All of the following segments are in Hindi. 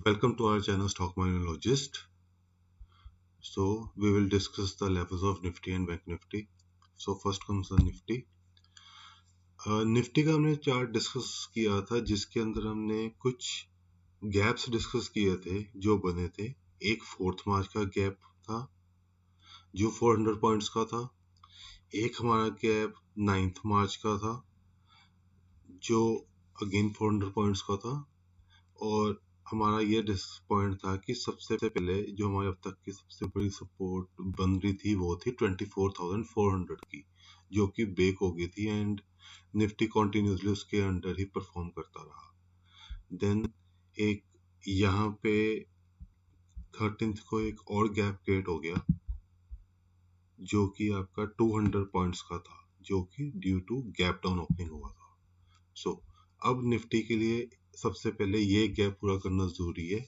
Welcome to our channel Stock Monologist. So we will discuss the levels of Nifty and Bank Nifty. So first comes the Nifty. Nifty का हमने चार्ट डिस्कस किया था जिसके अंदर हमने कुछ गैप्स डिस्कस किए थे जो बने थे। एक 4th मार्च का गैप था जो 400 पॉइंट्स का था। एक हमारा गैप 9th मार्च का था जो अगेन 400 पॉइंट्स का था। और हमारा ये पॉइंट था कि सबसे पहले जो हमारे अब तक की सबसे बड़ी सपोर्ट बन रही थी वो थी 24,400 की, जो कि ब्रेक हो गई थी एंड निफ्टी कॉन्टिन्यूसली उसके अंडर ही परफॉर्म करता रहा। देन एक यहाँ पे 13th को एक और गैप क्रिएट हो गया जो कि आपका 200 पॉइंट्स का था, जो कि due to gap down opening हुआ था। सो अब निफ्टी के लिए सबसे पहले ये गैप पूरा करना जरूरी है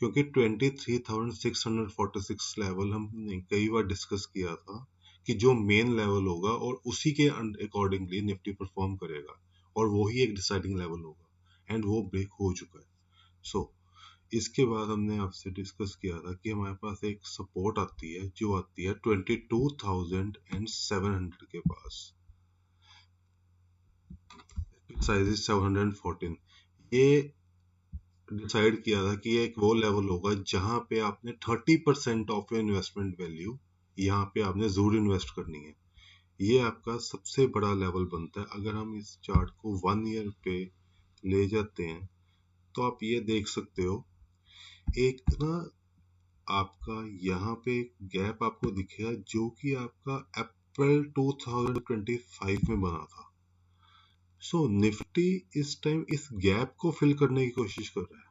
क्योंकि 23,646 लेवल हमने कई बार डिस्कस किया था कि जो मेन लेवल होगा और उसी के अकॉर्डिंगली निफ्टी परफॉर्म करेगा और वही एक डिसाइडिंग लेवल होगा एंड वो ब्रेक हो चुका है। सो इसके बाद हमने आपसे डिस्कस किया था कि हमारे पास एक सपोर्ट आती है जो आती है 22,700 के पास, साइज 714। ये डिसाइड किया था कि एक वो लेवल होगा जहां पे आपने 30% ऑफ योर इन्वेस्टमेंट वैल्यू यहाँ पे आपने जरूर इन्वेस्ट करनी है। ये आपका सबसे बड़ा लेवल बनता है। अगर हम इस चार्ट को 1 ईयर पे ले जाते हैं तो आप ये देख सकते हो एक ना आपका यहाँ पे गैप आपको दिखेगा जो कि आपका अप्रैल 2025 में बना था। सो निफ्टी इस टाइम इस गैप को फिल करने की कोशिश कर रहा है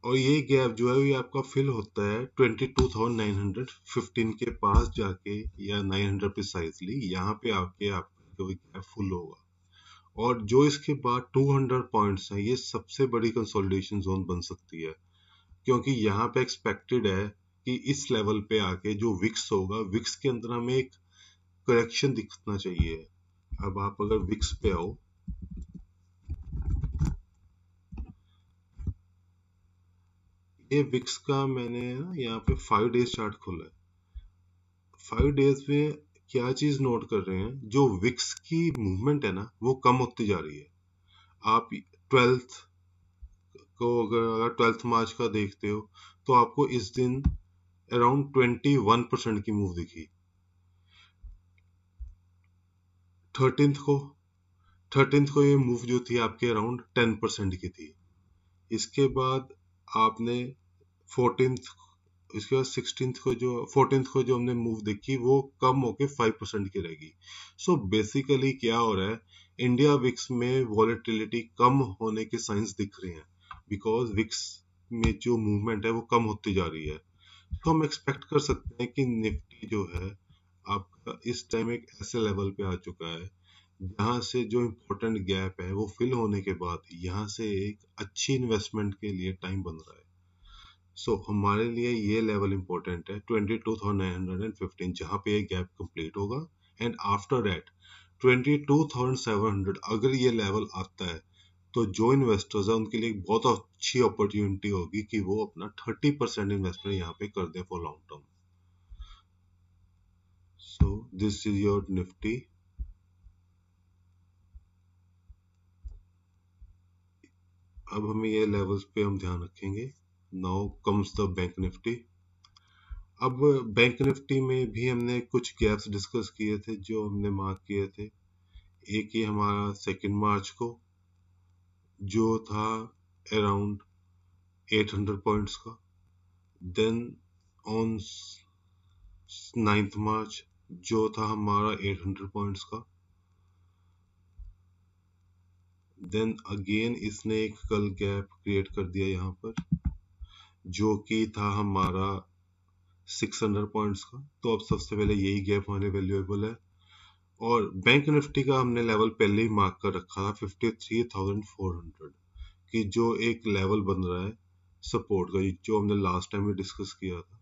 और ये गैप जो है ये आपका फिल होता है 22,915 के पास जाके या 900 प्रिसाइजली यहाँ पे आके आपका गैप फुल होगा। और जो इसके बाद 200 पॉइंट्स हैं ये सबसे बड़ी कंसोलिडेशन जोन बन सकती है क्योंकि यहाँ पे एक्सपेक्टेड है कि इस लेवल पे आके जो विक्स होगा विक्स के अंदर हमें एक करेक्शन दिखना चाहिए। अब आप अगर विक्स पे आओ ये विक्स का मैंने ना यहाँ पे 5 डेज चार्ट खोला है। 5 डेज में क्या चीज नोट कर रहे हैं, जो विक्स की मूवमेंट है ना वो कम होती जा रही है। आप 12th को अगर 12th मार्च का देखते हो तो आपको इस दिन अराउंड 21% की मूव दिखी। 13th को ये मूव जो थी आपके अराउंड 10% की थी। इसके बाद आपने 14th, इसके बाद 16th को जो 14th को जो हमने मूव देखी वो कम होके 5% की रहेगी। सो बेसिकली क्या हो रहा है, इंडिया विक्स में वॉलेटिलिटी कम होने के साइंस दिख रहे हैं बिकॉज विक्स में जो मूवमेंट है वो कम होती जा रही है। तो हम एक्सपेक्ट कर सकते हैं कि निफ्टी जो है आपका इस टाइम एक ऐसे लेवल पे आ चुका है जहां से जो इम्पोर्टेंट गैप है वो फिल होने के बाद यहाँ से एक अच्छी इन्वेस्टमेंट के लिए टाइम बन रहा है। सो हमारे लिए ये लेवल इंपॉर्टेंट है 22,915 जहां पे ये गैप कंप्लीट होगा एंड आफ्टर दैट 22,700 अगर ये लेवल आता है तो जो इन्वेस्टर्स है उनके लिए एक बहुत अच्छी अपॉर्चुनिटी होगी कि वो अपना 30% इन्वेस्टमेंट यहाँ पे कर दें for long term. So this is your Nifty. अब हमें ये लेवल्स पे हम ध्यान रखेंगे। Now comes the bank Nifty. अब बैंक निफ्टी में भी हमने कुछ गैप्स डिस्कस किए थे जो हमने मार्क किए थे। एक ही हमारा 2 मार्च को जो था अराउंड 800 पॉइंट्स का। देन ऑन 9th मार्च जो था हमारा 800 पॉइंट्स का। देन अगेन इसने एक कल गैप क्रिएट कर दिया यहाँ पर जो कि था हमारा 600 पॉइंट्स का। तो अब सबसे पहले यही गैप हमारे वैल्यूएबल है और बैंक निफ्टी का हमने लेवल पहले ही मार्क कर रखा था 53,400 की, जो एक लेवल बन रहा है सपोर्ट का जो हमने लास्ट टाइम में डिस्कस किया था।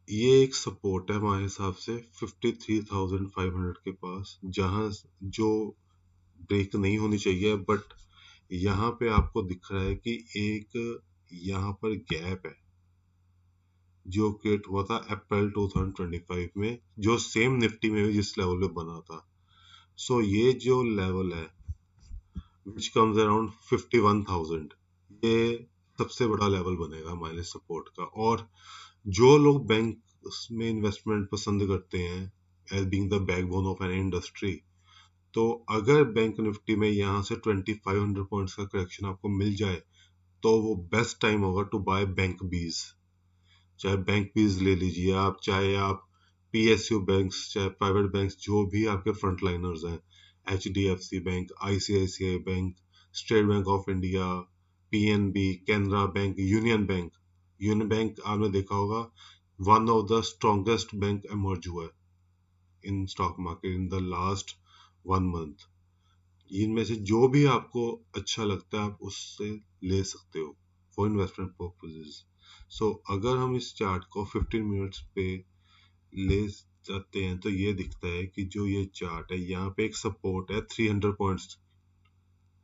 ये एक सपोर्ट है हमारे हिसाब से 53,500 के पास, जहां जो ब्रेक नहीं होनी चाहिए, बट यहाँ पे आपको दिख रहा है कि एक यहाँ पर गैप है जो क्रिएट हुआ था अप्रैल 2025 में, जो सेम निफ्टी में भी जिस लेवल पे बना था। सो ये जो लेवल है विच कम्स अराउंड 51,000, ये सबसे बड़ा लेवल बनेगा हमारे सपोर्ट का। और जो लोग बैंक में इन्वेस्टमेंट पसंद करते हैं as being the backbone of an industry, तो अगर बैंक निफ्टी में यहाँ से 2500 पॉइंट्स का करेक्शन आपको मिल जाए तो वो बेस्ट टाइम होगा टू बाय बैंक बीज। चाहे बैंक बीज ले लीजिए आप, चाहे आप पीएसयू बैंक्स, चाहे प्राइवेट बैंक्स, जो भी आपके फ्रंट लाइनर्स हैं, HDFC bank, ICICI bank, state bank of India, PNB, Canara bank, union bank. Union bank आपने देखा होगा one of the strongest bank emerge हुआ है in stock market in the last 1 month. इनमें से जो भी आपको अच्छा लगता है आप उससे ले सकते हो फॉर इन्वेस्टमेंट पर्पसेस। सो अगर हम इस चार्ट को 15 मिनट्स पे ले जाते हैं तो ये दिखता है कि जो ये चार्ट है यहाँ पे एक सपोर्ट है 300 पॉइंट्स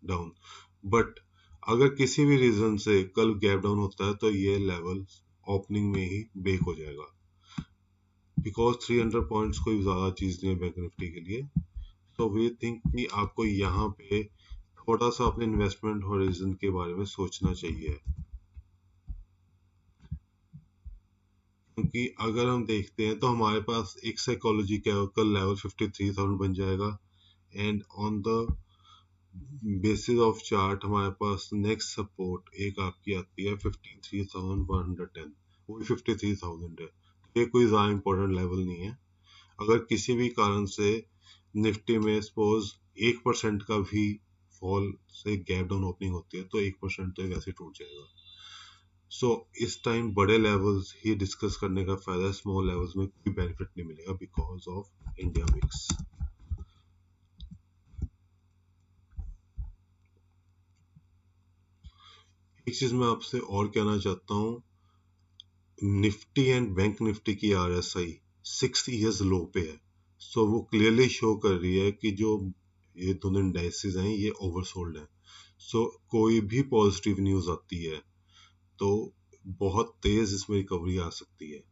डाउन, बट अगर किसी भी रीजन से कल गैप डाउन होता है तो ये लेवल ओपनिंग में ही ब्रेक हो जाएगा, बिकॉज 300 पॉइंट्स कोई ज्यादा चीज नहीं है बैंक निफ्टी के लिए। तो वी थिंक कि आपको यहाँ पे थोड़ा सा अपने इन्वेस्टमेंट होरिजन के बारे में सोचना चाहिए, क्योंकि अगर हम देखते हैं तो हमारे पास एक साइकोलॉजी कल लेवल 53,000 बन जाएगा, and on the basis of chart हमारे पास नेक्स्ट सपोर्ट एक आपकी आती है 53,110, वो भी 53,000 है। ये कोई ज़्यादा इंपॉर्टेंट लेवल नहीं है। अगर किसी भी कारण से निफ्टी में सपोज 1% का भी फॉल से गैप डाउन ओपनिंग होती है तो 1% तो वैसे टूट जाएगा। सो इस टाइम बड़े लेवल्स ही डिस्कस करने का फायदा है, स्मॉल लेवल्स में कोई बेनिफिट नहीं मिलेगा बिकॉज ऑफ इंडिया मिक्स। एक चीज मैं आपसे और कहना चाहता हूँ, निफ्टी एंड बैंक निफ्टी की आरएसआई 6 ईयर्स लो पे है। सो वो क्लियरली शो कर रही है कि जो ये दोनों इंडाइसेस हैं ये ओवरसोल्ड हैं। सो कोई भी पॉजिटिव न्यूज आती है तो बहुत तेज इसमें रिकवरी आ सकती है।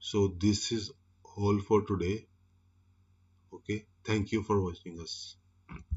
So this is all for today. Okay, thank you for watching us.